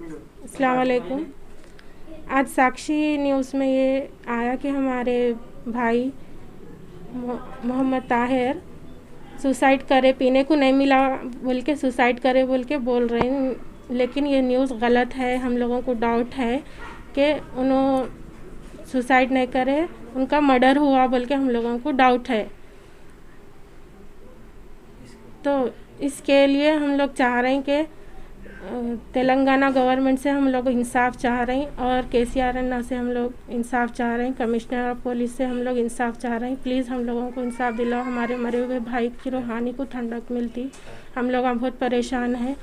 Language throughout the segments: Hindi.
अस्सलाम वालेकुम। आज साक्षी न्यूज़ में ये आया कि हमारे भाई मोहम्मद ताहिर सुसाइड करे, पीने को नहीं मिला बोल के सुसाइड करे बोल के बोल रहे हैं, लेकिन ये न्यूज़ गलत है। हम लोगों को डाउट है कि उन्होंने सुसाइड नहीं करे, उनका मर्डर हुआ बोल के हम लोगों को डाउट है। तो इसके लिए हम लोग चाह रहे हैं कि तेलंगाना गवर्नमेंट से हम लोग इंसाफ चाह रहे हैं और केसीआर अन्ना से हम लोग इंसाफ चाह रहे हैं, कमिश्नर ऑफ पुलिस से हम लोग इंसाफ चाह रहे हैं। प्लीज़ हम लोगों को इंसाफ दिलाओ, हमारे मरे हुए भाई की रूहानी को ठंडक मिलती। हम लोग बहुत परेशान हैं,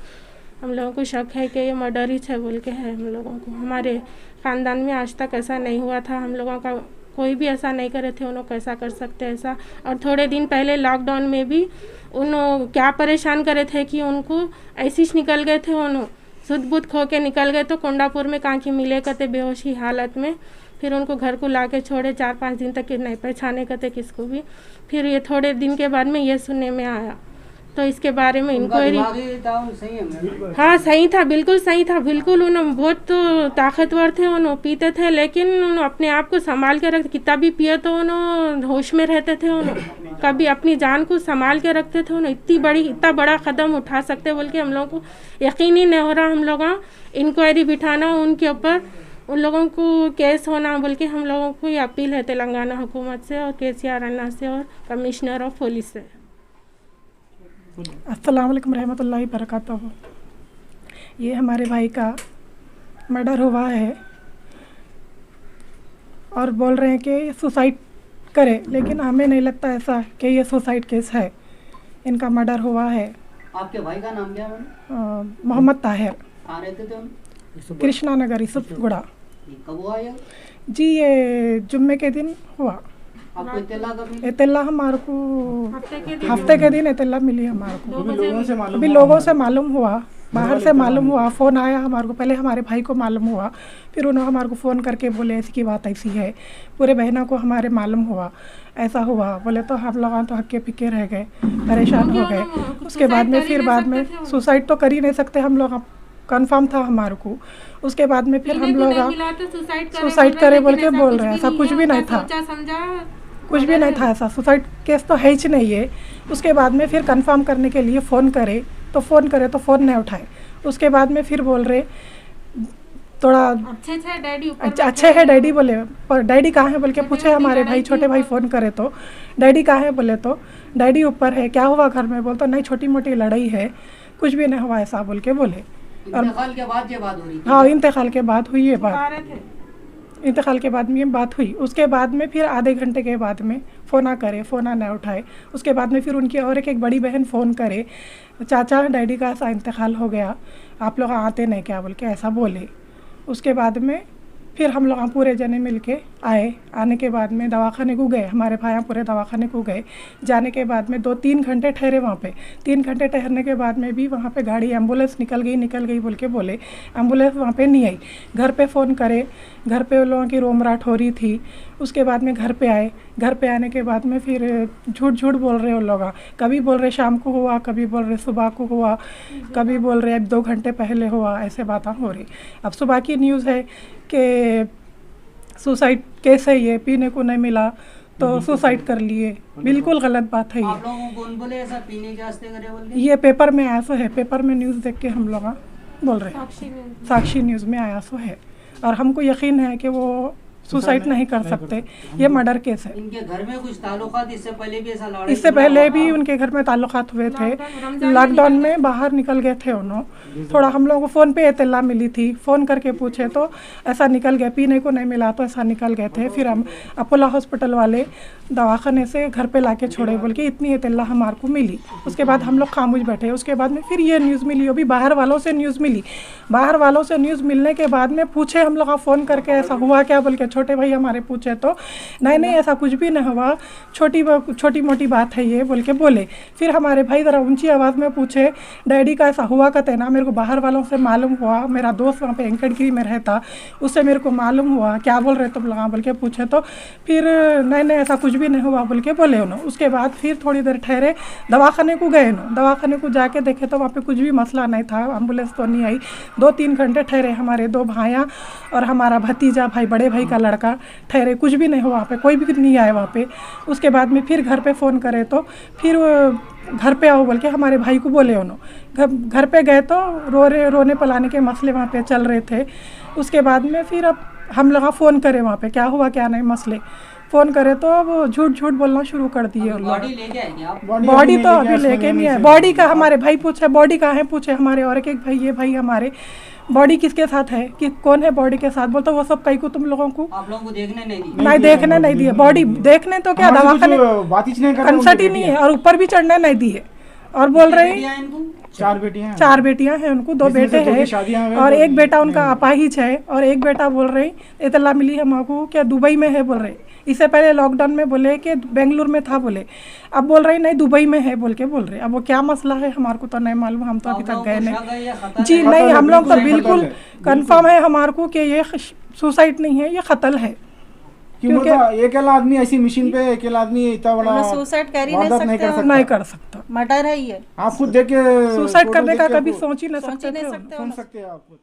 हम लोगों को शक है कि ये मर्डर ही है बोल के है। हम लोगों को हमारे ख़ानदान में आज तक ऐसा नहीं हुआ था, हम लोगों का कोई भी ऐसा नहीं करे थे, उन्होंने कैसा कर सकते ऐसा। और थोड़े दिन पहले लॉकडाउन में भी उन्होंने क्या परेशान करे थे कि उनको ऐसे ही निकल गए थे, उन्होंने सुध बुध खो के निकल गए। तो कोंडापुर में कहाँ की मिले करते बेहोशी हालत में, फिर उनको घर को ला के छोड़े, 4-5 दिन तक नहीं पहचाने करते किसको भी। फिर ये थोड़े दिन के बाद में ये सुनने में आया, तो इसके बारे में इंक्वायरी। हाँ सही था, बिल्कुल सही था, बिल्कुल। उन्होंने बहुत तो ताकतवर थे, उन्होंने पीते थे, लेकिन उन्होंने अपने आप को संभाल के रखते। कितना भी पिए तो उन्होंने होश में रहते थे, उन्होंने कभी अपनी जान को संभाल के रखते थे। उन्होंने इतना बड़ा कदम उठा सकते बोल के हम लोगों को यकीन ही नहीं हो रहा। हम लोग इंक्वायरी बिठाना उनके ऊपर, उन लोगों को केस होना बोल के हम लोगों को ये अपील है तेलंगाना हुकूमत से और केसीआर अन्ना से और कमिश्नर ऑफ पुलिस से। अस्सलाम वालेकुम रहमतुल्लाहि बरकातहू। ये हमारे भाई का मर्डर हुआ है और बोल रहे हैं कि सुसाइड करे, लेकिन हमें नहीं लगता ऐसा कि ये सुसाइड केस है, इनका मर्डर हुआ है। आपके भाई का नाम क्या है? मोहम्मद ताहिर। कहाँ रहते थे हम? कृष्णा नगर यूसुफगुड़ा। कब हुआ ये? जी ये जुम्मे के दिन हुआ। आपको इत्तला हमारे को हफ्ते के दिन इत्तला मिली हमारे को। अभी लोगों से मालूम हुआ, बाहर से मालूम हुआ, फ़ोन आया हमारे को। पहले हमारे भाई को मालूम हुआ, फिर उन्होंने हमारे को फ़ोन करके बोले ऐसी की बात ऐसी है। पूरे बहनों को हमारे मालूम हुआ ऐसा हुआ। बोले तो हम लोग तो हक्के पिक्के रह गए, परेशान हो गए। उसके बाद में फिर बाद में सुसाइड तो कर ही नहीं सकते हम लोग, कंफर्म था हमारे को। उसके बाद में फिर हम लोग सुसाइड करे बोल के बोल रहे हैं। ऐसा कुछ भी नहीं था, कुछ भी नहीं था ऐसा। सुसाइड केस तो है ही नहीं है। उसके बाद में फिर कंफर्म करने के लिए फ़ोन करे तो फ़ोन नहीं उठाए। उसके बाद में फिर बोल रहे थोड़ा अच्छे है डैडी बोले, पर डैडी कहाँ है बोल के पूछे हमारे भाई, छोटे भाई फ़ोन करे तो डैडी कहाँ है बोले तो डैडी ऊपर है। क्या हुआ घर में? बोल तो नहीं छोटी मोटी लड़ाई है, कुछ भी नहीं हुआ ऐसा बोल के बोले। इंतकाल के बाद ये बात हो रही थी? हाँ इंतकाल के बाद हुई ये बात, इंतकाल के बाद में ये बात हुई। उसके बाद में फिर आधे घंटे के बाद में फ़ोन नहीं उठाए। उसके बाद में फिर उनकी और एक बड़ी बहन फ़ोन करे, चाचा डैडी का ऐसा इंतकाल हो गया, आप लोग आते नहीं क्या बोल के ऐसा बोले। उसके बाद में फिर हम लोग पूरे जने मिल के आए। आने के बाद में दवाखाने को गए, हमारे भाई पूरे दवाखाने को गए। जाने के बाद में 2-3 घंटे ठहरे वहाँ पे। 3 घंटे ठहरने के बाद में भी वहाँ पे गाड़ी एम्बुलेंस निकल गई बोल के बोले। एम्बुलेंस वहाँ पे नहीं आई। घर पे फ़ोन करे, घर पे उन लोगों की रोमराट हो रही थी। उसके बाद में घर पे आए। घर पे आने के बाद में फिर झूठ बोल रहे उन लोग। कभी बोल रहे शाम को हुआ, कभी बोल रहे सुबह को हुआ, कभी बोल रहे अब 2 घंटे पहले हुआ, ऐसे बातें हो रही। अब सुबह की न्यूज़ है कि सुसाइड केस है, ये पीने को नहीं मिला तो सुसाइड कर लिए। बिल्कुल गलत बात है ये। आप लोगों को कौन बोले ऐसा पीने के वास्ते करे बोल के? ये पेपर में आया सो है, पेपर में न्यूज़ देख के हम लोग बोल रहे हैं, साक्षी न्यूज़ में आया सो है। और हमको यकीन है कि वो सुसाइड नहीं कर सकते, ये मर्डर केस है। इनके घर में कुछ ताल्लुकात इससे पहले भी ऐसा लड़ाई? इससे पहले भी उनके घर में ताल्लुकात हुए थे। लॉकडाउन में बाहर निकल गए थे उन्होंने। थोड़ा हम लोगों को फ़ोन पे इत्तला मिली थी, फ़ोन करके पूछे तो ऐसा निकल गए, पीने को नहीं मिला तो ऐसा निकल गए थे। फिर हम अपोलो हॉस्पिटल वाले दवाखाने से घर पे लाके छोड़े बोल के इतनी इत्तला हमारे को मिली। उसके बाद हम लोग खामोश बैठे। उसके बाद में फिर ये न्यूज़ मिली, अभी बाहर वालों से न्यूज़ मिली। बाहर वालों से न्यूज़ मिलने के बाद में पूछे हम लोग फ़ोन करके ऐसा हुआ क्या बोल के छोटे भाई हमारे पूछे तो नहीं नहीं ऐसा कुछ भी नहीं हुआ, छोटी मोटी बात है ये बोल के बोले। फिर हमारे भाई ज़रा ऊंची आवाज़ में पूछे डैडी का ऐसा हुआ कहते ना, मेरे को बाहर वालों से मालूम हुआ, मेरा दोस्त वहाँ पे वेंकटगिरी में रहता उससे मेरे को मालूम हुआ, क्या बोल रहे तुम लोग बोल के पूछे तो फिर नहीं नहीं ऐसा कुछ भी नहीं हुआ बोल के बोले उन्होंने। उसके बाद फिर थोड़ी देर ठहरे, दवाखाने को गए ना, दवाखाने को जाके देखे तो वहाँ पे कुछ भी मसला नहीं था, एम्बुलेंस तो नहीं आई। 2-3 घंटे ठहरे, हमारे 2 भाइयाँ और हमारा भतीजा भाई बड़े भाई का लड़का ठहरे, कुछ भी नहीं हुआ वहाँ पे, कोई भी नहीं आया वहाँ पे। उसके बाद में फिर घर पे फ़ोन करे तो फिर घर पे आओ बोल के हमारे भाई को बोले उन्होंने। घर पे गए तो रोने पलाने के मसले वहाँ पे चल रहे थे। उसके बाद में फिर अब हम लोग फ़ोन करे वहाँ पे क्या हुआ क्या नहीं मसले, फ़ोन करे तो वो झूठ बोलना शुरू कर दिए। बॉडी लेके आएंगे आप? बॉडी तो अभी लेके नहीं आए। बॉडी का हमारे भाई पूछे बॉडी कहाँ है, पूछे हमारे और एक भाई ये भाई हमारे बॉडी किसके साथ है कि कौन है बॉडी के साथ, बोलते वो सब कहीं को तुम लोगों को आप लोगों को देखने नहीं दी? नहीं देखने नहीं दिए, बॉडी देखने तो क्या दवाखाने कंसर्ट ही नहीं है और ऊपर भी चढ़ने नहीं दिए। और बोल रहे हैं 4 बेटियां हैं उनको, 2 बेटे हैं और एक बेटा उनका अपाहिज है और एक बेटा बोल रहे हैं इतला मिली है माँ को क्या दुबई में है बोल रहे। इससे पहले लॉकडाउन में बोले कि बेंगलुरु में था बोले, अब बोल रहे नहीं दुबई में है बोल के बोल रहे। अब वो क्या मसला है हमारे को तो नहीं मालूम, हम तो अभी तक गए नहीं जी। नहीं हम लोग तो बिल्कुल कंफर्म है हमारे को कि ये सुसाइड नहीं है, ये कत्ल है। क्योंकि अकेला आदमी ऐसी मशीन पे अकेला आदमी इतना बड़ा सुसाइड कर ही नहीं कर सकता, मर्डर है ये। आप खुद देख के सुसाइड करने का कभी सोच ही नहीं सकते आप खुद।